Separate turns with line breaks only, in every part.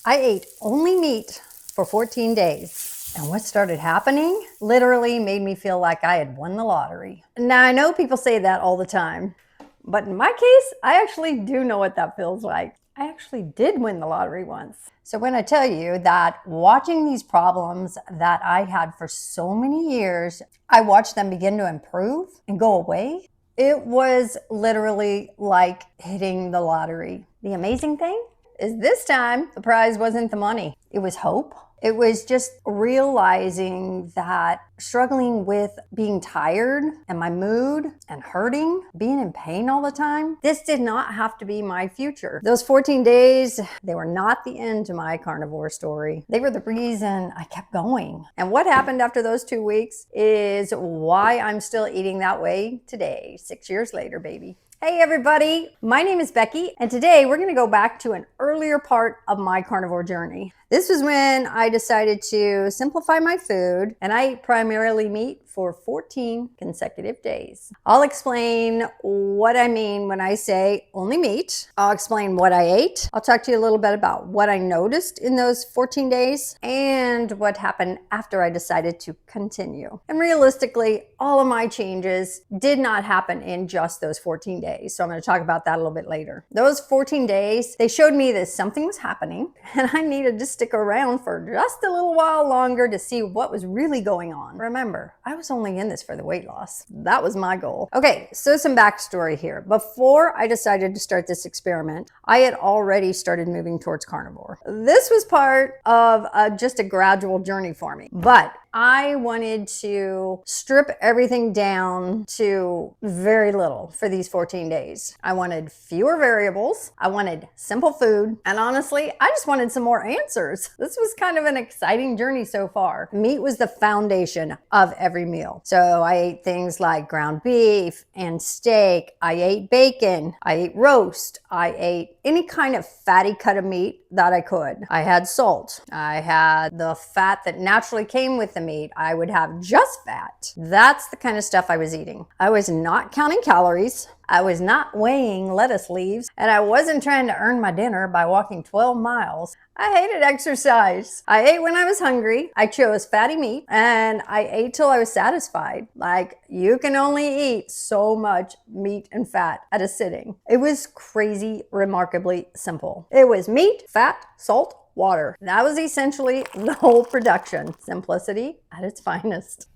I ate only meat for 14 days. And what started happening literally made me feel like I had won the lottery. Now, I know people say that all the time, but in my case, I actually do know what that feels like. I actually did win the lottery once. So when I tell you that watching these problems that I had for so many years, I watched them begin to improve and go away, it was literally like hitting the lottery. The amazing thing is this time the prize wasn't the money. It was hope. It was just realizing that struggling with being tired and my mood and hurting, being in pain all the time, this did not have to be my future. Those 14 days, they were not the end to my carnivore story. They were the reason I kept going. And what happened after those 2 weeks is why I'm still eating that way today, 6 years later, baby. Hey everybody, my name is Becky, and today we're gonna go back to an earlier part of my carnivore journey. This was when I decided to simplify my food, and I ate primarily meat for 14 consecutive days. I'll explain what I mean when I say only meat. I'll explain what I ate. I'll talk to you a little bit about what I noticed in those 14 days and what happened after I decided to continue. And realistically, all of my changes did not happen in just those 14 days. So I'm going to talk about that a little bit later. Those 14 days, they showed me that something was happening and I needed to stick around for just a little while longer to see what was really going on. Remember, I was only in this for the weight loss. That was my goal. Okay, so some backstory here. Before I decided to start this experiment, I had already started moving towards carnivore. This was part of just a gradual journey for me, but I wanted to strip everything down to very little for these 14 days. I wanted fewer variables. I wanted simple food. And honestly, I just wanted some more answers. This was kind of an exciting journey so far. Meat was the foundation of every meal. So I ate things like ground beef and steak. I ate bacon. I ate roast. I ate any kind of fatty cut of meat that I could. I had salt. I had the fat that naturally came with the meat. I would have just fat. That's the kind of stuff I was eating. I was not counting calories. I was not weighing lettuce leaves, and I wasn't trying to earn my dinner by walking 12 miles. I hated exercise. I ate when I was hungry. I chose fatty meat, and I ate till I was satisfied. Like, you can only eat so much meat and fat at a sitting. It was crazy, remarkably simple. It was meat, fat, salt, water. That was essentially the whole production. Simplicity at its finest.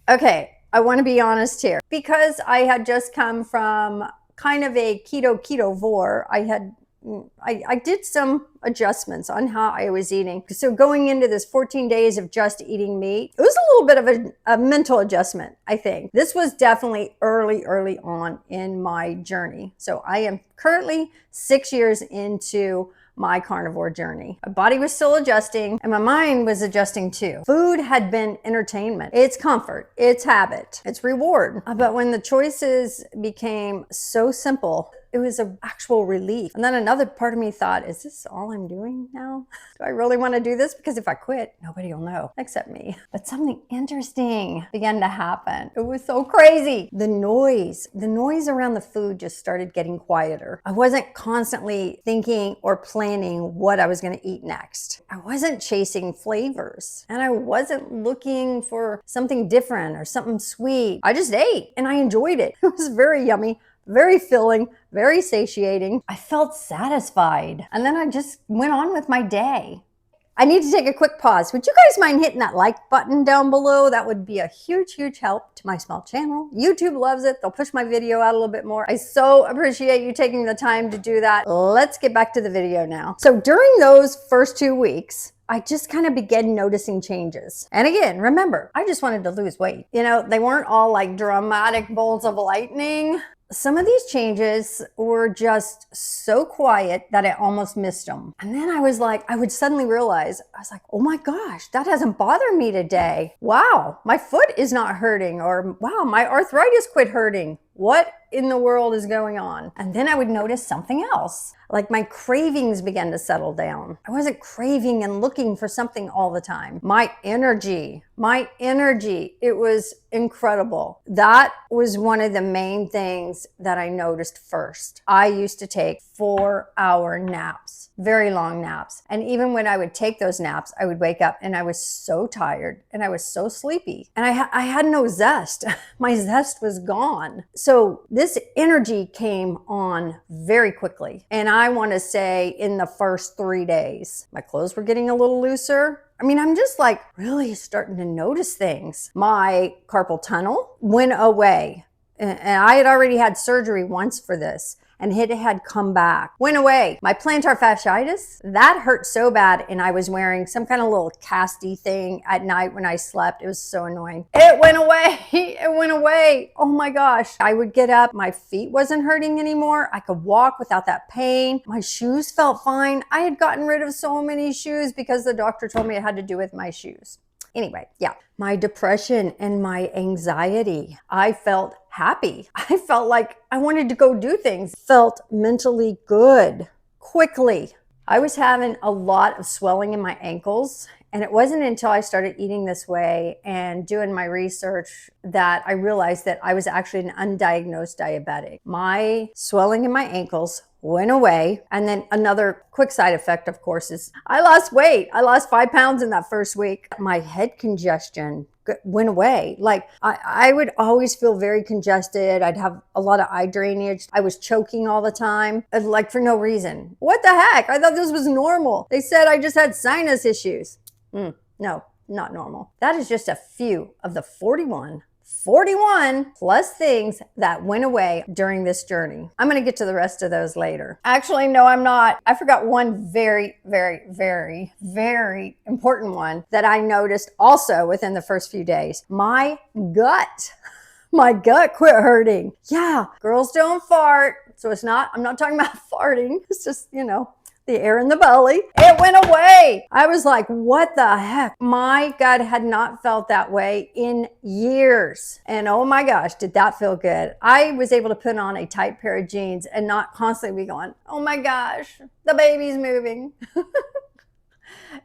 Okay, I want to be honest here. Because I had just come from kind of a ketovore, I did some adjustments on how I was eating. So going into this 14 days of just eating meat, it was a little bit of a mental adjustment, I think. This was definitely early on in my journey. So I am currently 6 years into my carnivore journey. My body was still adjusting and my mind was adjusting too. Food had been entertainment. It's comfort, it's habit, it's reward. But when the choices became so simple, it was an actual relief. And then another part of me thought, is this all I'm doing now? Do I really want to do this? Because if I quit, nobody will know except me. But something interesting began to happen. It was so crazy. The noise around the food just started getting quieter. I wasn't constantly thinking or planning what I was going to eat next. I wasn't chasing flavors and I wasn't looking for something different or something sweet. I just ate and I enjoyed it. It was very yummy, very filling, very satiating. I felt satisfied. And then I just went on with my day. I need to take a quick pause. Would you guys mind hitting that like button down below? That would be a huge help to my small channel. YouTube loves it. They'll push my video out a little bit more. I so appreciate you taking the time to do that. Let's get back to the video now. So during those first 2 weeks, I just kind of began noticing changes. And again, remember, I just wanted to lose weight. You know, they weren't all like dramatic bolts of lightning. Some of these changes were just so quiet that I almost missed them. And then I would suddenly realize, I was like, oh my gosh, that hasn't bothered me today. Wow, my foot is not hurting, or wow, my arthritis quit hurting. What in the world is going on? And then I would notice something else. Like my cravings began to settle down. I wasn't craving and looking for something all the time. My energy, it was incredible. That was one of the main things that I noticed first. I used to take 4-hour naps, very long naps. And even when I would take those naps, I would wake up and I was so tired and I was so sleepy. And I had no zest. My zest was gone. So this energy came on very quickly. And I want to say in the first 3 days, my clothes were getting a little looser. I mean, I'm just like really starting to notice things. My carpal tunnel went away. And I had already had surgery once for this. And it had come back, went away. My plantar fasciitis, that hurt so bad. And I was wearing some kind of little casty thing at night when I slept. It was so annoying. It went away. It went away. Oh my gosh. I would get up. My feet wasn't hurting anymore. I could walk without that pain. My shoes felt fine. I had gotten rid of so many shoes because the doctor told me it had to do with my shoes. Anyway, yeah, my depression and my anxiety, I felt happy. I felt like I wanted to go do things, felt mentally good quickly. I was having a lot of swelling in my ankles, and it wasn't until I started eating this way and doing my research that I realized that I was actually an undiagnosed diabetic. My swelling in my ankles went away. And then another quick side effect, of course, is I lost weight. I lost 5 pounds in that first week. My head congestion went away. Like I would always feel very congested. I'd have a lot of eye drainage. I was choking all the time, like for no reason. What the heck? I thought this was normal. They said I just had sinus issues. No, not normal. That is just a few of the 41 plus things that went away during this journey. I'm going to get to the rest of those later. Actually, no, I'm not. I forgot one very, very, very, very important one that I noticed also within the first few days. My gut quit hurting. Yeah, girls don't fart. So I'm not talking about farting. It's just, the air in the belly. It went away. I was like, what the heck? My gut had not felt that way in years. And oh my gosh, did that feel good. I was able to put on a tight pair of jeans and not constantly be going, oh my gosh, the baby's moving.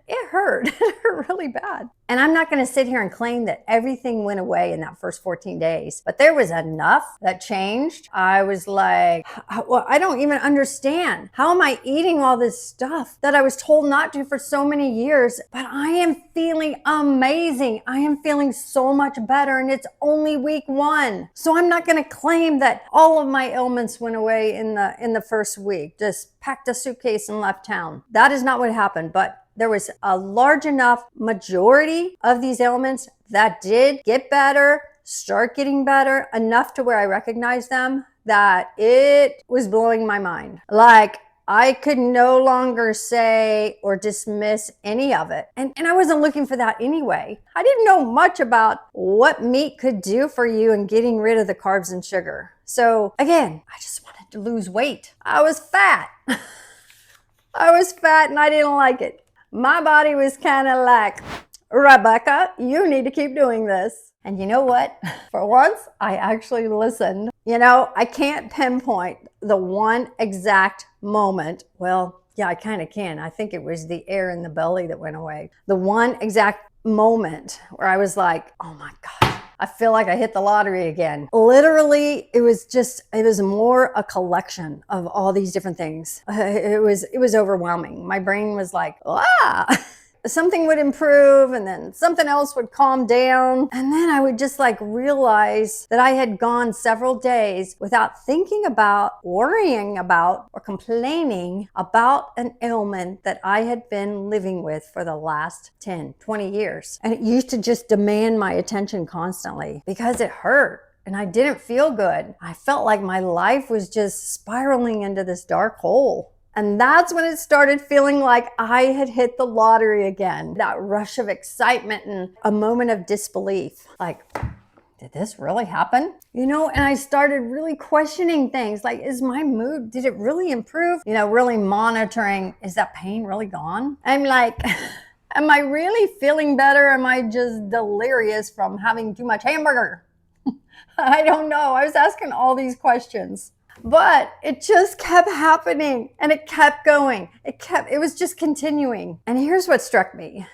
It hurt. It hurt really bad. And I'm not going to sit here and claim that everything went away in that first 14 days, but there was enough that changed. I was like, well, I don't even understand. How am I eating all this stuff that I was told not to for so many years? But I am feeling amazing. I am feeling so much better, and it's only week 1. So I'm not going to claim that all of my ailments went away in the first week. Just packed a suitcase and left town. That is not what happened, but there was a large enough majority of these ailments that did get better, start getting better, enough to where I recognized them, that it was blowing my mind. Like, I could no longer say or dismiss any of it. And I wasn't looking for that anyway. I didn't know much about what meat could do for you in getting rid of the carbs and sugar. So again, I just wanted to lose weight. I was fat. I was fat and I didn't like it. My body was kind of like, Rebecca, you need to keep doing this. And you know what? For once, I actually listened. I can't pinpoint the one exact moment. Well, yeah, I kind of can. I think it was the air in the belly that went away. The one exact moment where I was like, oh my gosh, I feel like I hit the lottery again. Literally, it was more a collection of all these different things. It was overwhelming. My brain was like, something would improve and then something else would calm down. And then I would just realize that I had gone several days without thinking about, worrying about, or complaining about an ailment that I had been living with for the last 10, 20 years. And it used to just demand my attention constantly because it hurt. And I didn't feel good. I felt like my life was just spiraling into this dark hole. And that's when it started feeling like I had hit the lottery again. That rush of excitement and a moment of disbelief. Like, did this really happen? And I started really questioning things like, is my mood, did it really improve? Really monitoring, is that pain really gone? I'm like, am I really feeling better? Am I just delirious from having too much hamburger? I don't know. I was asking all these questions. But it just kept happening and it kept going. It was just continuing. And here's what struck me.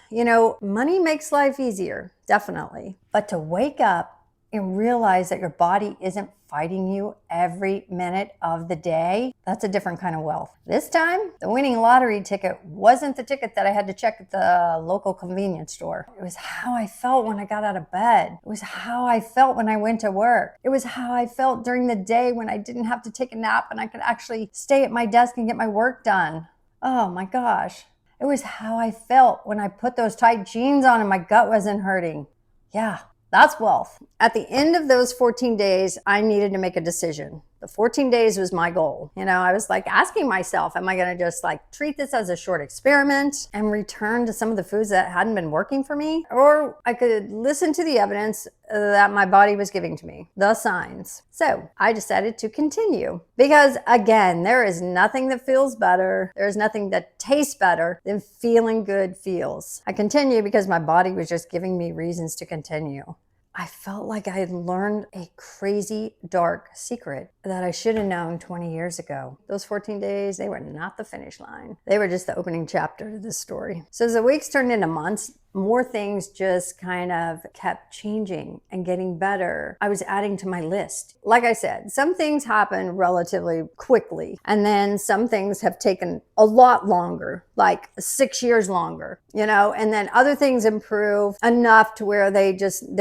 Money makes life easier, definitely. But to wake up and realize that your body isn't fighting you every minute of the day, that's a different kind of wealth. This time, the winning lottery ticket wasn't the ticket that I had to check at the local convenience store. It was how I felt when I got out of bed. It was how I felt when I went to work. It was how I felt during the day when I didn't have to take a nap and I could actually stay at my desk and get my work done. Oh my gosh. It was how I felt when I put those tight jeans on and my gut wasn't hurting. Yeah. That's wealth. At the end of those 14 days, I needed to make a decision. The 14 days was my goal. I was like asking myself, am I going to just treat this as a short experiment and return to some of the foods that hadn't been working for me? Or I could listen to the evidence that my body was giving to me, the signs. So I decided to continue because, again, there is nothing that feels better. There's nothing that tastes better than feeling good feels. I continued because my body was just giving me reasons to continue. I felt like I had learned a crazy, dark secret that I should have known 20 years ago. Those 14 days, they were not the finish line. They were just the opening chapter to this story. So as the weeks turned into months, more things just kind of kept changing and getting better. I was adding to my list. Like I said, some things happen relatively quickly, and then some things have taken a lot longer, like 6 years longer, and then other things improve enough to where they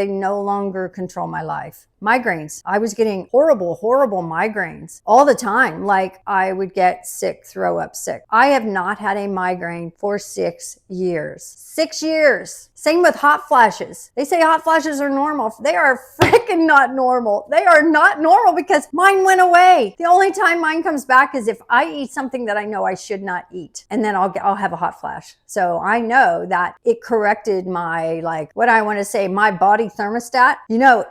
no longer control my life. Migraines. I was getting horrible migraines all the time. Like I would get sick, throw up sick. I have not had a migraine for 6 years. 6 years. Same with hot flashes. They say hot flashes are normal. They are freaking not normal. They are not normal because mine went away. The only time mine comes back is if I eat something that I know I should not eat, and then I'll have a hot flash. So I know that it corrected my, my body thermostat.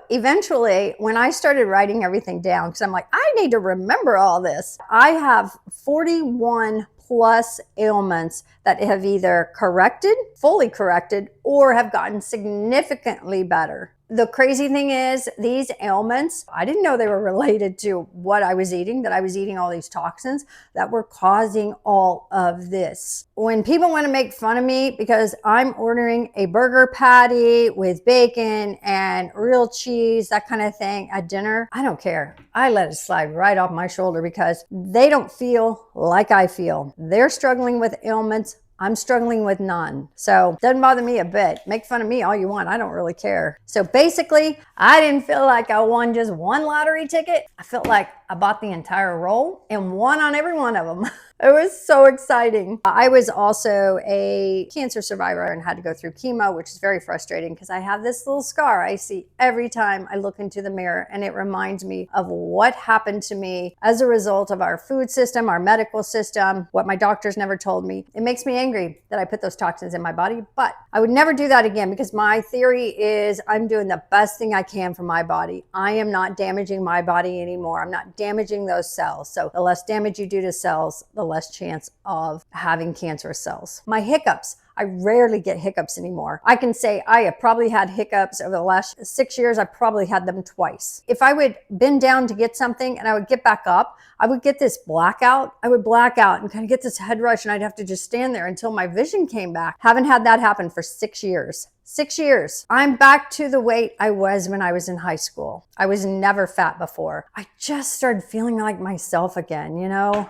Eventually when I started writing everything down, because I'm like, I need to remember all this. I have 41 plus ailments that have either fully corrected, or have gotten significantly better. The crazy thing is, these ailments, I didn't know they were related to what I was eating, that I was eating all these toxins that were causing all of this. When people want to make fun of me because I'm ordering a burger patty with bacon and real cheese, that kind of thing at dinner, I don't care. I let it slide right off my shoulder because they don't feel like I feel. They're struggling with ailments. I'm struggling with none. So it doesn't bother me a bit. Make fun of me all you want. I don't really care. So basically, I didn't feel like I won just one lottery ticket. I felt like I bought the entire roll and won on every one of them. It was so exciting. I was also a cancer survivor and had to go through chemo, which is very frustrating because I have this little scar I see every time I look into the mirror, and it reminds me of what happened to me as a result of our food system, our medical system, what my doctors never told me. It makes me angry that I put those toxins in my body, but I would never do that again because my theory is I'm doing the best thing I can for my body. I am not damaging my body anymore. I'm not damaging those cells. So the less damage you do to cells, the less chance of having cancerous cells. My hiccups. I rarely get hiccups anymore. I can say I have probably had hiccups over the last 6 years. I probably had them twice. If I would bend down to get something and I would get back up, I would get this blackout. I would black out and kind of get this head rush, and I'd have to just stand there until my vision came back. Haven't had that happen for 6 years. 6 years. I'm back to the weight I was when I was in high school. I was never fat before. I just started feeling like myself again,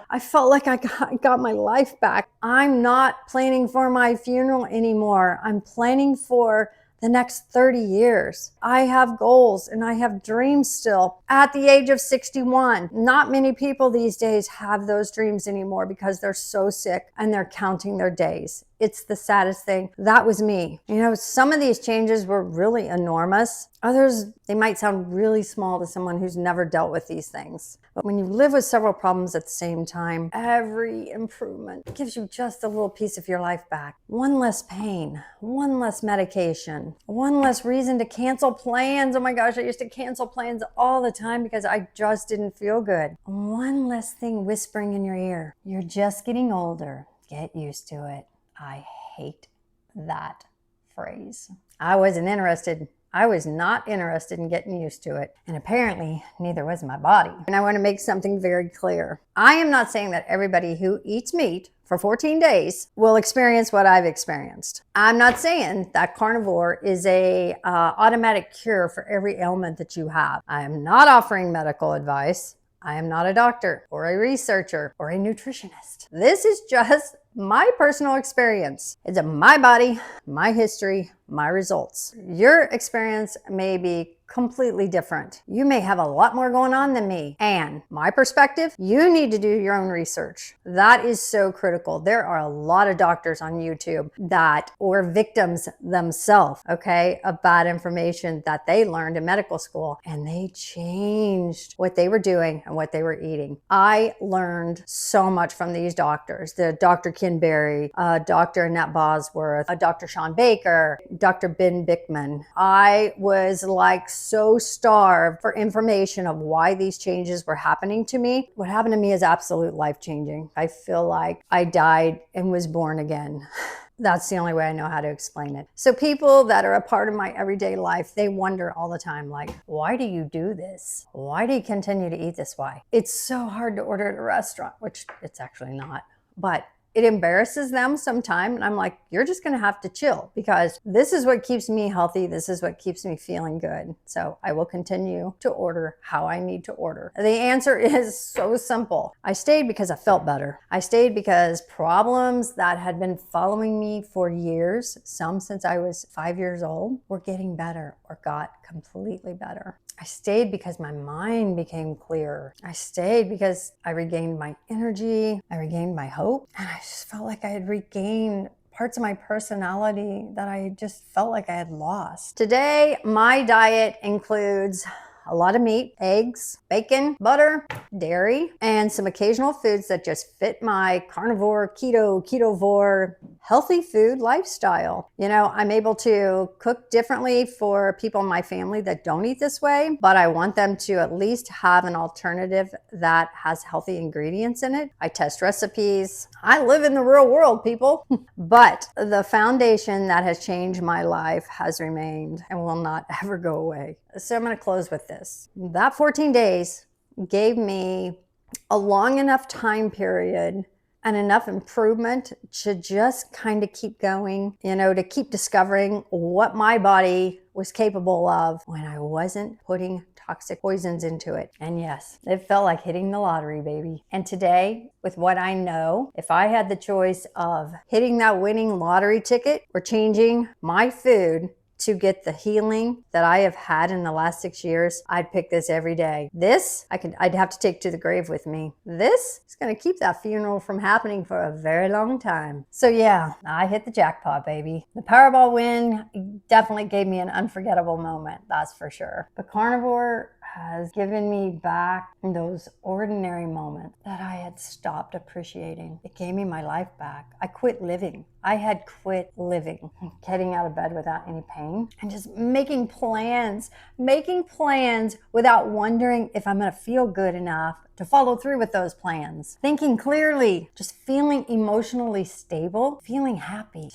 I felt like I got my life back. I'm not planning for my funeral anymore. I'm planning for the next 30 years. I have goals and I have dreams still at the age of 61. Not many people these days have those dreams anymore because they're so sick and they're counting their days. It's the saddest thing. That was me. Some of these changes were really enormous. Others, they might sound really small to someone who's never dealt with these things. But when you live with several problems at the same time, every improvement gives you just a little piece of your life back. One less pain, one less medication, one less reason to cancel plans. Oh my gosh, I used to cancel plans all the time because I just didn't feel good. One less thing whispering in your ear. You're just getting older. Get used to it. I hate that phrase. I wasn't interested. I was not interested in getting used to it. And apparently, neither was my body. And I want to make something very clear. I am not saying that everybody who eats meat for 14 days will experience what I've experienced. I'm not saying that carnivore is a automatic cure for every ailment that you have. I am not offering medical advice. I am not a doctor or a researcher or a nutritionist. This is just my personal experience. It's my body, my history, my results. Your experience may be completely different. You may have a lot more going on than me. And my perspective, you need to do your own research. That is so critical. There are a lot of doctors on YouTube that were victims themselves, okay, of bad information that they learned in medical school, and they changed what they were doing and what they were eating. I learned so much from these doctors. The Dr. Kinberry, Dr. Annette Bosworth, Dr. Sean Baker, Dr. Ben Bickman. I was like so starved for information of why these changes were happening to me. What happened to me is absolute life-changing. I feel like I died and was born again. That's the only way I know how to explain it. So people that are a part of my everyday life, they wonder all the time, like, why do you do this? Why do you continue to eat this way? It's so hard to order at a restaurant, which it's actually not, but it embarrasses them sometimes. And I'm like, you're just going to have to chill, because this is what keeps me healthy. This is what keeps me feeling good. So I will continue to order how I need to order. The answer is so simple. I stayed because I felt better. I stayed because problems that had been following me for years, some since I was 5 years old, were getting better or got completely better. I stayed because my mind became clearer. I stayed because I regained my energy. I regained my hope. And I just felt like I had regained parts of my personality that I just felt like I had lost. Today, my diet includes a lot of meat, eggs, bacon, butter, dairy, and some occasional foods that just fit my carnivore, ketovore, healthy food lifestyle. You know, I'm able to cook differently for people in my family that don't eat this way, but I want them to at least have an alternative that has healthy ingredients in it. I test recipes. I live in the real world, people. But the foundation that has changed my life has remained and will not ever go away. So I'm going to close with this. That 14 days gave me a long enough time period and enough improvement to just kind of keep going, you know, to keep discovering what my body was capable of when I wasn't putting toxic poisons into it. And yes, it felt like hitting the lottery, baby. And today, with what I know, if I had the choice of hitting that winning lottery ticket or changing my food to get the healing that I have had in the last 6 years, I'd pick this every day. This, I'd have to take to the grave with me. This is gonna keep that funeral from happening for a very long time. So yeah, I hit the jackpot, baby. The Powerball win definitely gave me an unforgettable moment, that's for sure. But carnivore has given me back those ordinary moments that I had stopped appreciating. It gave me my life back. I quit living. I had quit living, getting out of bed without any pain, and just making plans without wondering if I'm gonna feel good enough to follow through with those plans. Thinking clearly, just feeling emotionally stable, feeling happy,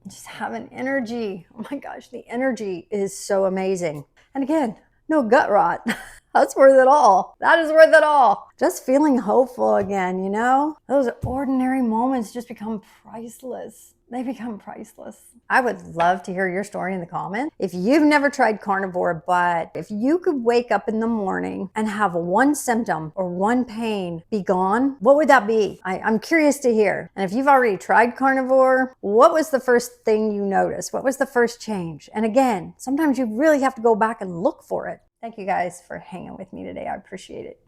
just having energy. Oh my gosh, the energy is so amazing. And again, no gut rot. That's worth it all. That is worth it all. Just feeling hopeful again, you know? Those ordinary moments just become priceless. They become priceless. I would love to hear your story in the comments. If you've never tried carnivore, but if you could wake up in the morning and have one symptom or one pain be gone, what would that be? I'm curious to hear. And if you've already tried carnivore, what was the first thing you noticed? What was the first change? And again, sometimes you really have to go back and look for it. Thank you guys for hanging with me today. I appreciate it.